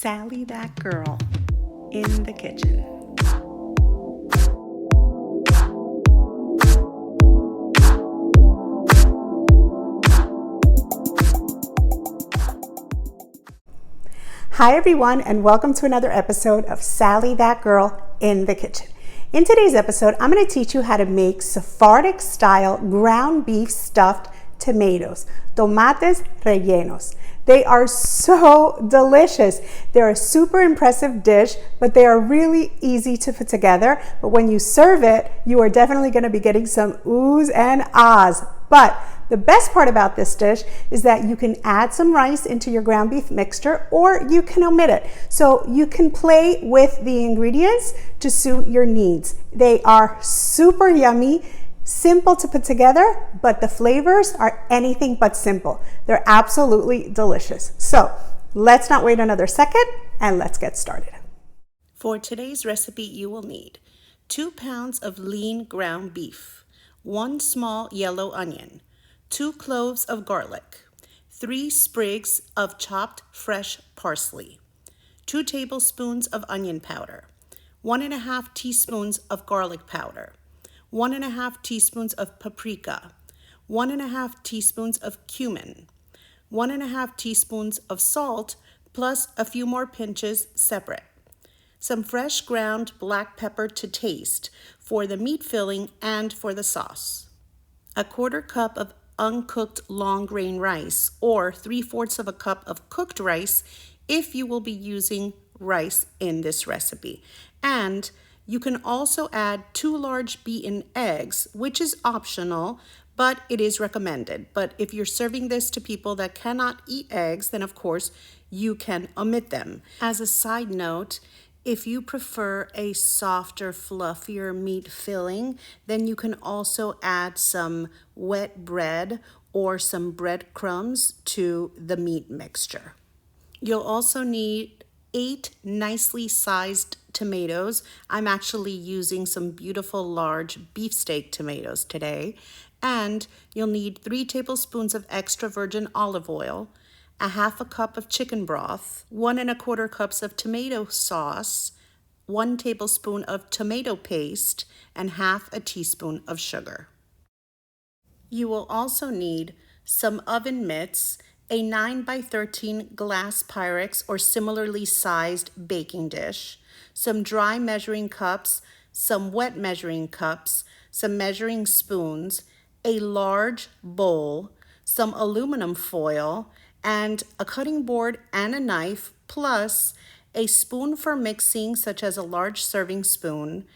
Sally that girl in the kitchen. Hi everyone, and welcome to another episode of Sally that girl in the kitchen. In today's episode, I'm going to teach you how to make Sephardic style ground beef stuffed tomatoes, Tomates Rellenos. They are so delicious. They're a super impressive dish, but they are really easy to put together. But when you serve it, you are definitely going to be getting some oohs and ahs. But the best part about this dish is that you can add some rice into your ground beef mixture, or you can omit it. So you can play with the ingredients to suit your needs. They are super yummy, simple to put together, but the flavors are anything but simple. They're absolutely delicious. So let's not wait another second and let's get started. For today's recipe, you will need 2 pounds of lean ground beef, 1 small yellow onion, 2 cloves of garlic, 3 sprigs of chopped fresh parsley, 2 tablespoons of onion powder, 1.5 teaspoons of garlic powder, 1.5 teaspoons of paprika, 1.5 teaspoons of cumin, 1.5 teaspoons of salt, plus a few more pinches separate. Some fresh ground black pepper to taste for the meat filling and for the sauce. A 1/4 cup of uncooked long grain rice, or 3/4 of a cup of cooked rice if you will be using rice in this recipe. And you can also add 2 large beaten eggs, which is optional, but it is recommended. But if you're serving this to people that cannot eat eggs, then of course you can omit them. As a side note, if you prefer a softer, fluffier meat filling, then you can also add some wet bread or some breadcrumbs to the meat mixture. You'll also need 8 nicely sized tomatoes. I'm actually using some beautiful large beefsteak tomatoes today. And you'll need 3 tablespoons of extra virgin olive oil, 1/2 cup of chicken broth, 1 1/4 cups of tomato sauce, 1 tablespoon of tomato paste, and 1/2 teaspoon of sugar. You will also need some oven mitts, a 9 by 13 glass Pyrex or similarly sized baking dish, some dry measuring cups, some wet measuring cups, some measuring spoons, a large bowl, some aluminum foil, and a cutting board and a knife, plus a spoon for mixing, such as a large serving spoon,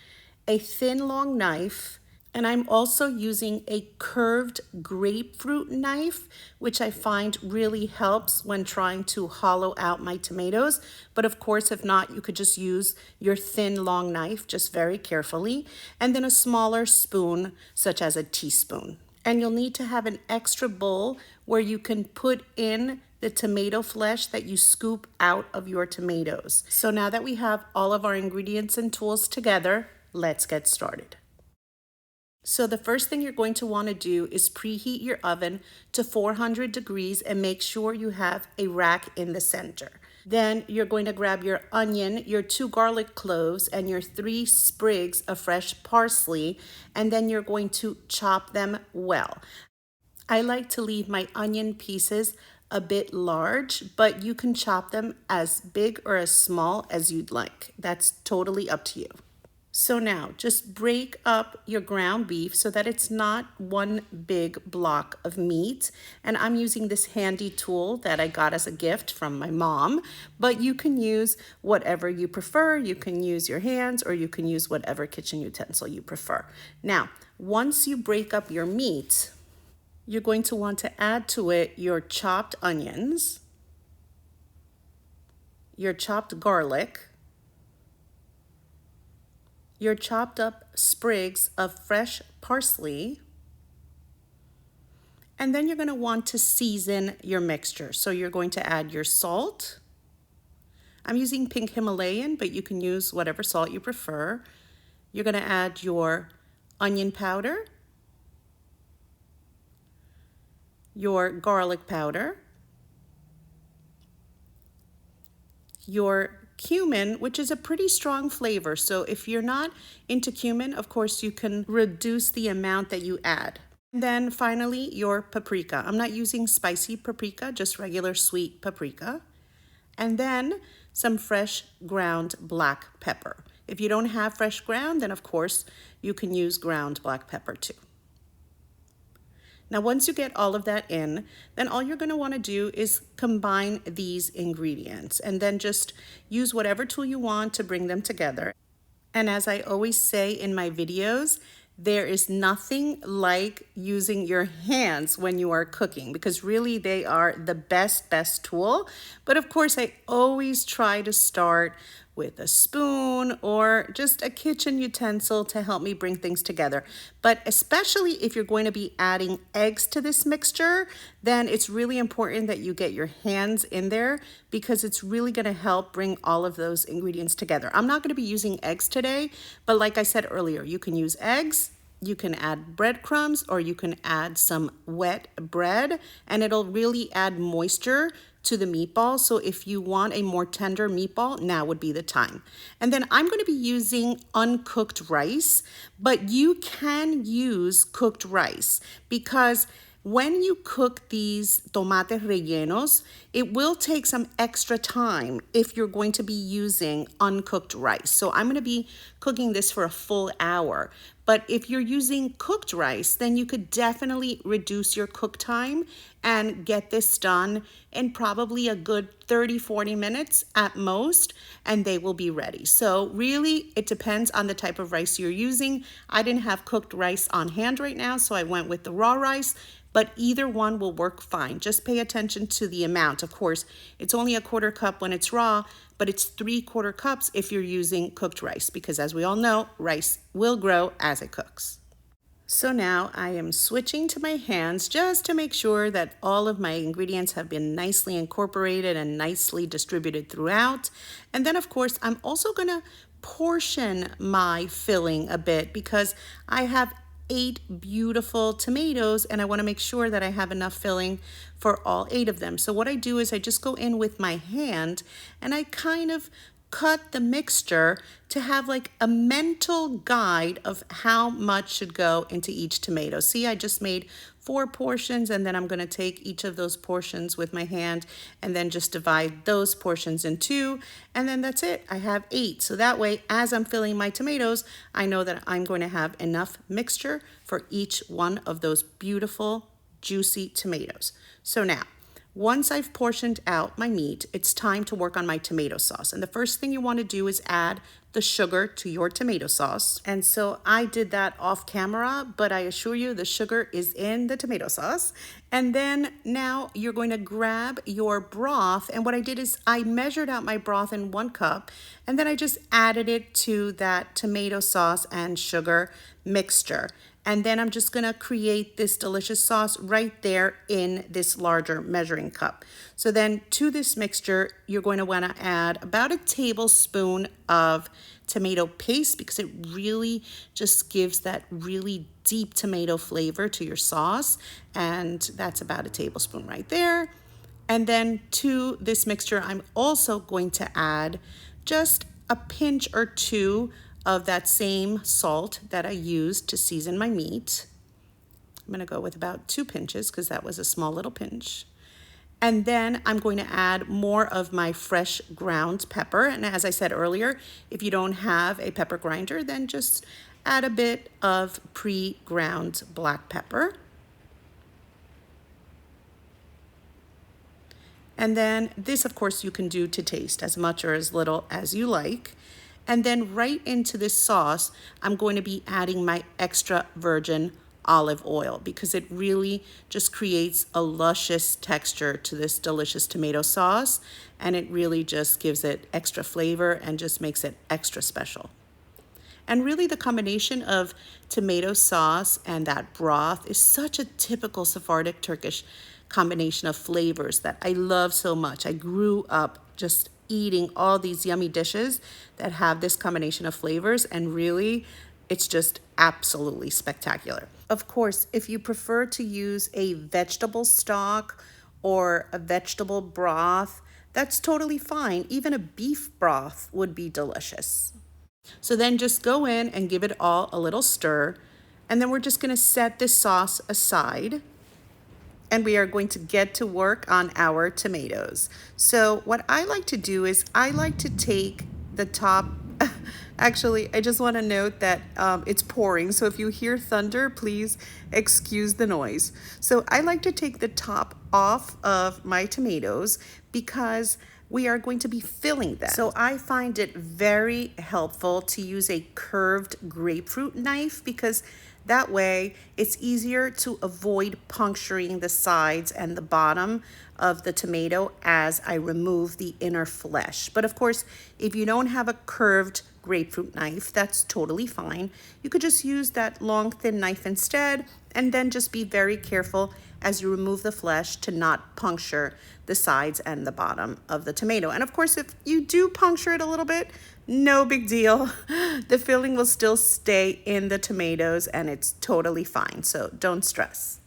a thin long knife, and I'm also using a curved grapefruit knife, which I find really helps when trying to hollow out my tomatoes. But of course, if not, you could just use your thin long knife, just very carefully. And then a smaller spoon, such as a teaspoon. And you'll need to have an extra bowl where you can put in the tomato flesh that you scoop out of your tomatoes. So now that we have all of our ingredients and tools together, let's get started. So the first thing you're going to want to do is preheat your oven to 400 degrees and make sure you have a rack in the center. Then you're going to grab your onion, your 2 garlic cloves, and your 3 sprigs of fresh parsley, and then you're going to chop them well. I like to leave my onion pieces a bit large, but you can chop them as big or as small as you'd like. That's totally up to you. So now just break up your ground beef so that it's not one big block of meat. And I'm using this handy tool that I got as a gift from my mom, but you can use whatever you prefer. You can use your hands, or you can use whatever kitchen utensil you prefer. Now, once you break up your meat, you're going to want to add to it your chopped onions, your chopped garlic, your chopped up sprigs of fresh parsley, and then you're going to want to season your mixture. So you're going to add your salt. I'm using pink Himalayan, but you can use whatever salt you prefer. You're going to add your onion powder, your garlic powder, your cumin, which is a pretty strong flavor. So if you're not into cumin, of course, you can reduce the amount that you add. And then finally, your paprika. I'm not using spicy paprika, just regular sweet paprika. And then some fresh ground black pepper. If you don't have fresh ground, then of course you can use ground black pepper too. Now, once you get all of that in, then all you're going to want to do is combine these ingredients and then just use whatever tool you want to bring them together. And as I always say in my videos, there is nothing like using your hands when you are cooking, because really they are the best tool. But of course, I always try to start with a spoon or just a kitchen utensil to help me bring things together. But especially if you're going to be adding eggs to this mixture, then it's really important that you get your hands in there, because it's really going to help bring all of those ingredients together. I'm not going to be using eggs today, but like I said earlier, you can use eggs, you can add breadcrumbs, or you can add some wet bread, and it'll really add moisture to the meatball. So if you want a more tender meatball, now would be the time. And then I'm going to be using uncooked rice, but you can use cooked rice, because when you cook these tomates rellenos, it will take some extra time if you're going to be using uncooked rice. So I'm going to be cooking this for a full hour. But if you're using cooked rice, then you could definitely reduce your cook time and get this done in probably a good 30-40 minutes at most, and they will be ready. So really, it depends on the type of rice you're using. I didn't have cooked rice on hand right now, so I went with the raw rice. But either one will work fine. Just pay attention to the amount. Of course, it's only a 1/4 cup when it's raw, but it's 3/4 cups if you're using cooked rice, because as we all know, rice will grow as it cooks. So now I am switching to my hands just to make sure that all of my ingredients have been nicely incorporated and nicely distributed throughout. And then of course, I'm also gonna portion my filling a bit, because I have 8 beautiful tomatoes and I want to make sure that I have enough filling for all 8 of them. So what I do is I just go in with my hand and I kind of cut the mixture to have like a mental guide of how much should go into each tomato. See, I just made 4 portions, and then I'm going to take each of those portions with my hand and then just divide those portions in 2, and then that's it. I have 8. So that way, as I'm filling my tomatoes, I know that I'm going to have enough mixture for each one of those beautiful, juicy tomatoes. So now, once I've portioned out my meat, it's time to work on my tomato sauce. And the first thing you want to do is add the sugar to your tomato sauce. And so I did that off camera, but I assure you the sugar is in the tomato sauce. And then now you're going to grab your broth. And what I did is I measured out my broth in 1 cup, and then I just added it to that tomato sauce and sugar mixture. And then I'm just gonna create this delicious sauce right there in this larger measuring cup. So then to this mixture, you're going to wanna add about a tablespoon of tomato paste, because it really just gives that really deep tomato flavor to your sauce. And that's about a tablespoon right there. And then to this mixture, I'm also going to add just a pinch or 2 of that same salt that I used to season my meat. I'm gonna go with about 2 pinches, because that was a small little pinch. And then I'm going to add more of my fresh ground pepper. And as I said earlier, if you don't have a pepper grinder, then just add a bit of pre-ground black pepper. And then this, of course, you can do to taste, as much or as little as you like. And then right into this sauce, I'm going to be adding my extra virgin olive oil, because it really just creates a luscious texture to this delicious tomato sauce, and it really just gives it extra flavor and just makes it extra special. And really the combination of tomato sauce and that broth is such a typical Sephardic Turkish combination of flavors that I love so much. I grew up just eating all these yummy dishes that have this combination of flavors, and really it's just absolutely spectacular. Of course, if you prefer to use a vegetable stock or a vegetable broth, that's totally fine. Even a beef broth would be delicious. So then just go in and give it all a little stir. And then we're just gonna set this sauce aside and we are going to get to work on our tomatoes. So what I like to do is I like to take the top, actually, I just want to note that it's pouring. So if you hear thunder, please excuse the noise. So I like to take the top off of my tomatoes because we are going to be filling them. So I find it very helpful to use a curved grapefruit knife because that way it's easier to avoid puncturing the sides and the bottom of the tomato as I remove the inner flesh. But of course, if you don't have a curved grapefruit knife, that's totally fine. You could just use that long, thin knife instead, and then just be very careful as you remove the flesh to not puncture the sides and the bottom of the tomato. And of course, if you do puncture it a little bit, no big deal. The filling will still stay in the tomatoes and it's totally fine, so don't stress.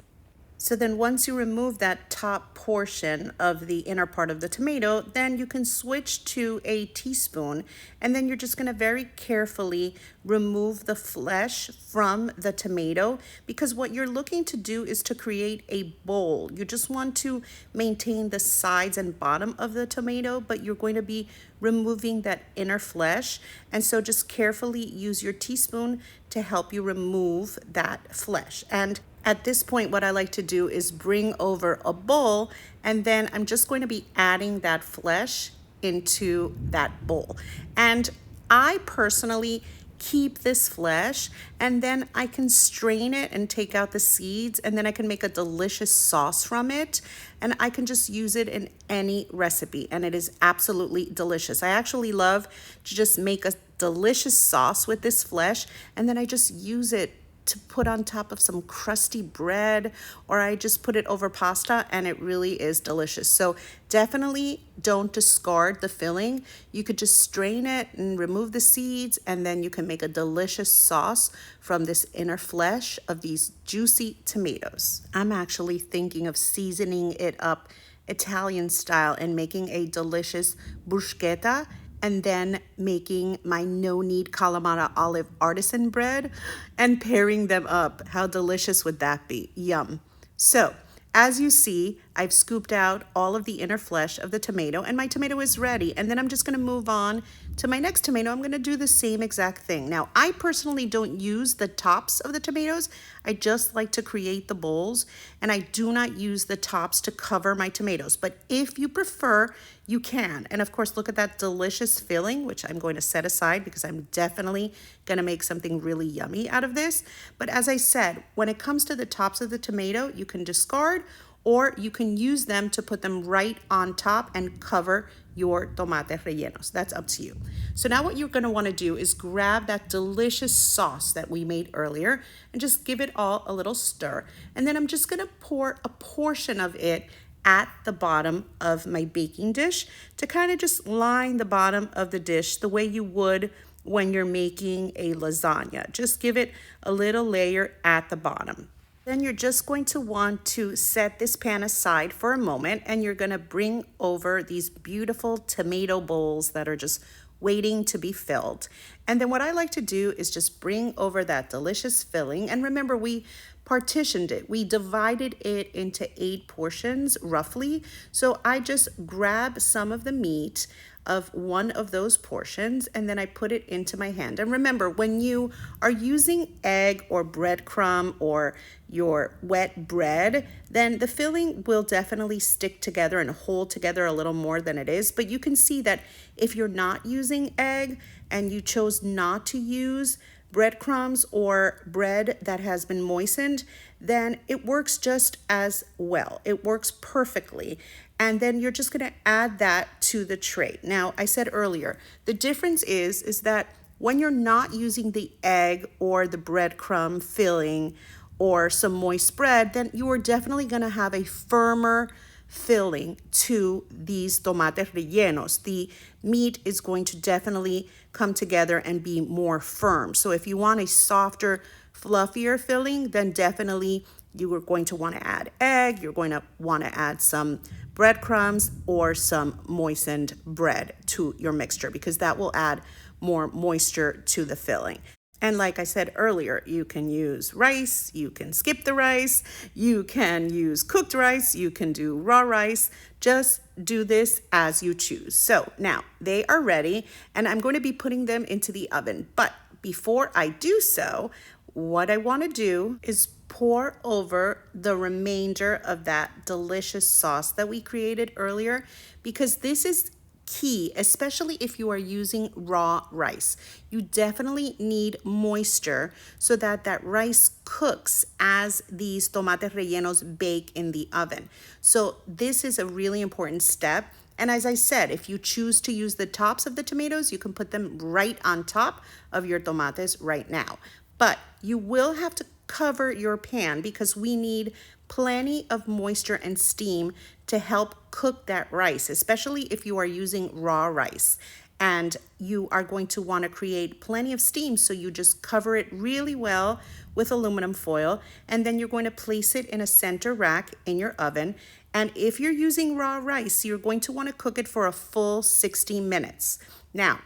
So then once you remove that top portion of the inner part of the tomato, then you can switch to a teaspoon and then you're just gonna very carefully remove the flesh from the tomato because what you're looking to do is to create a bowl. You just want to maintain the sides and bottom of the tomato, but you're going to be removing that inner flesh. And so just carefully use your teaspoon to help you remove that flesh. And at this point, what I like to do is bring over a bowl, and then I'm just going to be adding that flesh into that bowl. And I personally keep this flesh, and then I can strain it and take out the seeds, and then I can make a delicious sauce from it, and I can just use it in any recipe, and it is absolutely delicious. I actually love to just make a delicious sauce with this flesh, and then I just use it to put on top of some crusty bread, or I just put it over pasta, and it really is delicious. So definitely don't discard the filling. You could just strain it and remove the seeds, and then you can make a delicious sauce from this inner flesh of these juicy tomatoes. I'm actually thinking of seasoning it up Italian style and making a delicious bruschetta, and then making my no-knead Kalamata olive artisan bread and pairing them up. How delicious would that be? Yum. So, as you see, I've scooped out all of the inner flesh of the tomato, and my tomato is ready. And then I'm just gonna move on to my next tomato. I'm gonna do the same exact thing. Now, I personally don't use the tops of the tomatoes. I just like to create the bowls, and I do not use the tops to cover my tomatoes. But if you prefer, you can. And of course, look at that delicious filling, which I'm going to set aside because I'm definitely gonna make something really yummy out of this. But as I said, when it comes to the tops of the tomato, you can discard, or you can use them to put them right on top and cover your tomates rellenos. That's up to you. So now what you're gonna wanna do is grab that delicious sauce that we made earlier and just give it all a little stir. And then I'm just gonna pour a portion of it at the bottom of my baking dish to kind of just line the bottom of the dish the way you would when you're making a lasagna. Just give it a little layer at the bottom. Then you're just going to want to set this pan aside for a moment, and you're gonna bring over these beautiful tomato bowls that are just waiting to be filled. And then what I like to do is just bring over that delicious filling. And remember, we partitioned it. We divided it into 8 portions roughly. So I just grab some of the meat of one of those portions, and then I put it into my hand. And remember, when you are using egg or breadcrumb or your wet bread, then the filling will definitely stick together and hold together a little more than it is. But you can see that if you're not using egg and you chose not to use breadcrumbs or bread that has been moistened, then it works just as well. It works perfectly. And then you're just gonna add that to the tray. Now, I said earlier, the difference is that when you're not using the egg or the breadcrumb filling or some moist bread, then you are definitely gonna have a firmer filling to these tomates rellenos. The meat is going to definitely come together and be more firm. So if you want a softer, fluffier filling, then definitely you are going to want to add egg, you're going to want to add some breadcrumbs or some moistened bread to your mixture, because that will add more moisture to the filling. And like I said earlier, you can use rice, you can skip the rice, you can use cooked rice, you can do raw rice. Just do this as you choose. So now they are ready, and I'm going to be putting them into the oven. But before I do so, what I want to do is pour over the remainder of that delicious sauce that we created earlier, because this is key, especially if you are using raw rice. You definitely need moisture so that that rice cooks as these tomates rellenos bake in the oven. So this is a really important step. And as I said, if you choose to use the tops of the tomatoes, you can put them right on top of your tomates right now. But you will have to cover your pan because we need plenty of moisture and steam to help cook that rice, especially if you are using raw rice. And you are going to want to create plenty of steam, so you just cover it really well with aluminum foil, and then you're going to place it in a center rack in your oven. And if you're using raw rice, you're going to want to cook it for a full 60 minutes. Now,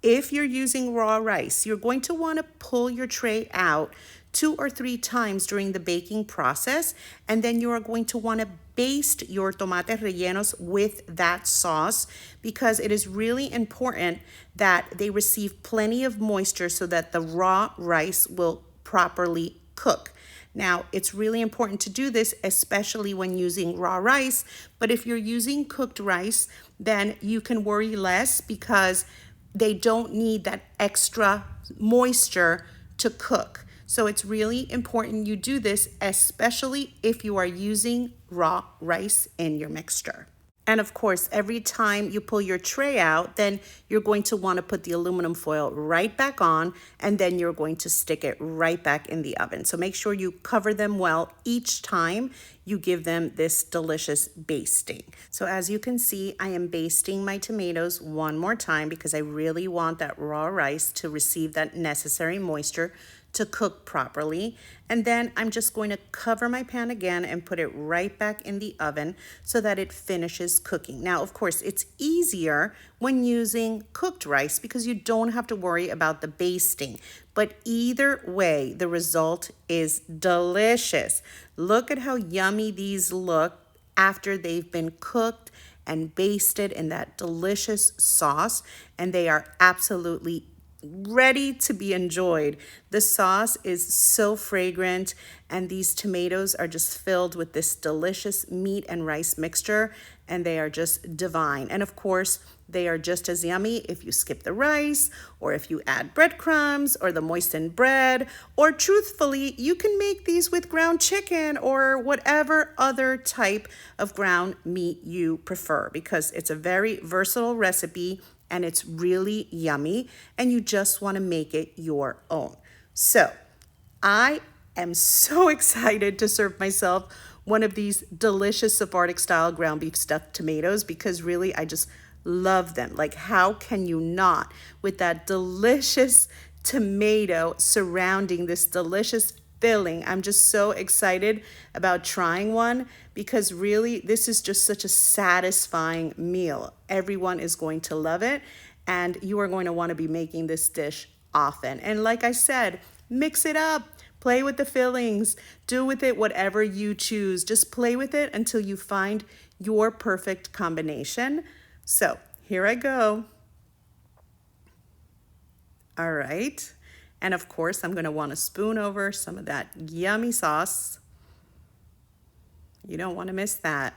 if you're using raw rice, you're going to want to pull your tray out 2 or 3 times during the baking process, and then you are going to want to baste your tomates rellenos with that sauce, because it is really important that they receive plenty of moisture so that the raw rice will properly cook. Now, it's really important to do this, especially when using raw rice, but if you're using cooked rice, then you can worry less because they don't need that extra moisture to cook. So it's really important you do this, especially if you are using raw rice in your mixture. And of course, every time you pull your tray out, then you're going to want to put the aluminum foil right back on, and then you're going to stick it right back in the oven. So make sure you cover them well each time you give them this delicious basting. So as you can see, I am basting my tomatoes one more time because I really want that raw rice to receive that necessary moisture to cook properly. And then I'm just going to cover my pan again and put it right back in the oven so that it finishes cooking. Now, of course, it's easier when using cooked rice because you don't have to worry about the basting. But either way, the result is delicious. Look at how yummy these look after they've been cooked and basted in that delicious sauce, and they are absolutely ready to be enjoyed. The sauce is so fragrant, and these tomatoes are just filled with this delicious meat and rice mixture, and they are just divine. And of course, they are just as yummy if you skip the rice, or if you add breadcrumbs or the moistened bread, or truthfully, you can make these with ground chicken or whatever other type of ground meat you prefer, because it's a very versatile recipe and it's really yummy, and you just want to make it your own. So I am so excited to serve myself one of these delicious Sephardic style ground beef stuffed tomatoes, because really I just love them. Like, how can you not, with that delicious tomato surrounding this delicious filling? I'm just so excited about trying one, because really this is just such a satisfying meal. Everyone is going to love it, and you are going to want to be making this dish often. And like I said, mix it up. Play with the fillings. Do with it whatever you choose. Just play with it until you find your perfect combination. So here I go. All right. And of course, I'm going to want to spoon over some of that yummy sauce. You don't want to miss that.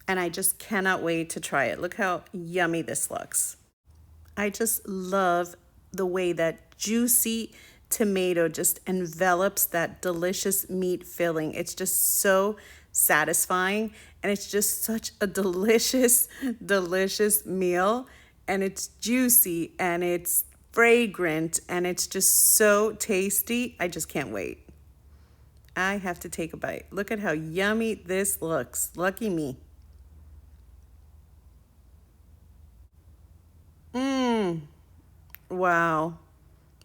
And I just cannot wait to try it. Look how yummy this looks. I just love the way that juicy tomato just envelops that delicious meat filling. It's just so satisfying, and it's just such a delicious, delicious meal. And it's juicy, and it's fragrant, and it's just so tasty. I just can't wait. I have to take a bite. Look at how yummy this looks. Lucky me. Wow.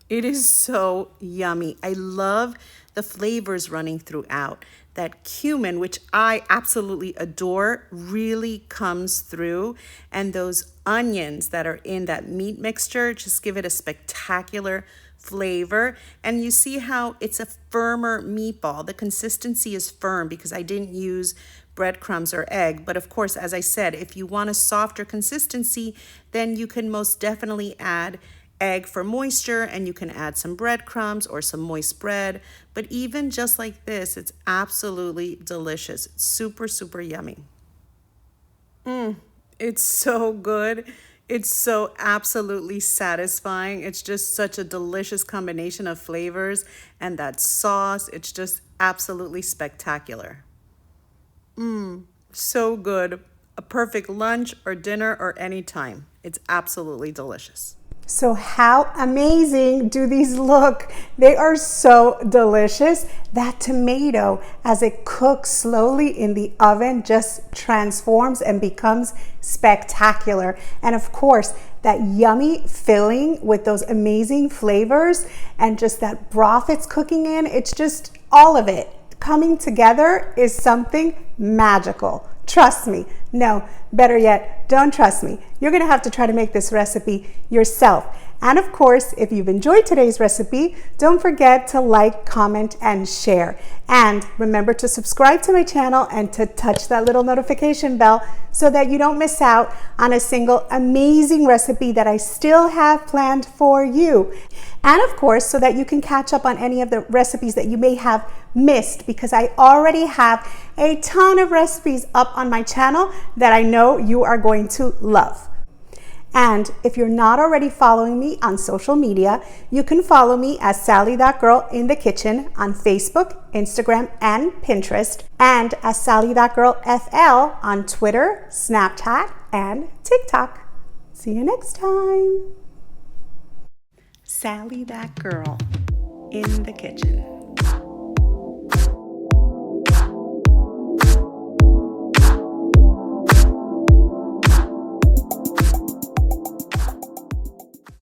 It is so yummy. I love the flavors running throughout. that cumin, which I absolutely adore, really comes through. And those onions that are in that meat mixture just give it a spectacular flavor. And you see how it's a firmer meatball. The consistency is firm because I didn't use breadcrumbs or egg. But of course, as I said, if you want a softer consistency, then you can most definitely add egg for moisture, and you can add some breadcrumbs or some moist bread. But even just like this, it's absolutely delicious. It's super, super yummy. It's so good. It's so absolutely satisfying. It's just such a delicious combination of flavors, and that sauce, it's just absolutely spectacular. So good. A perfect lunch or dinner or any time. It's absolutely delicious. So how amazing do these look? They are so delicious. That tomato, as it cooks slowly in the oven, just transforms and becomes spectacular. And of course, that yummy filling with those amazing flavors and just that broth it's cooking in, it's just all of it coming together is something magical. Trust me. No, better yet, don't trust me. You're going to have to try to make this recipe yourself. And of course, if you've enjoyed today's recipe, don't forget to like, comment, and share. And remember to subscribe to my channel and to touch that little notification bell so that you don't miss out on a single amazing recipe that I still have planned for you. And of course, so that you can catch up on any of the recipes that you may have missed, because I already have a ton of recipes up on my channel that I know you are going to love. And if you're not already following me on social media, you can follow me as Sally.Girl in the Kitchen on Facebook, Instagram, and Pinterest, and as Sally.GirlFL on Twitter, Snapchat, and TikTok. See you next time. Sally that girl in the kitchen.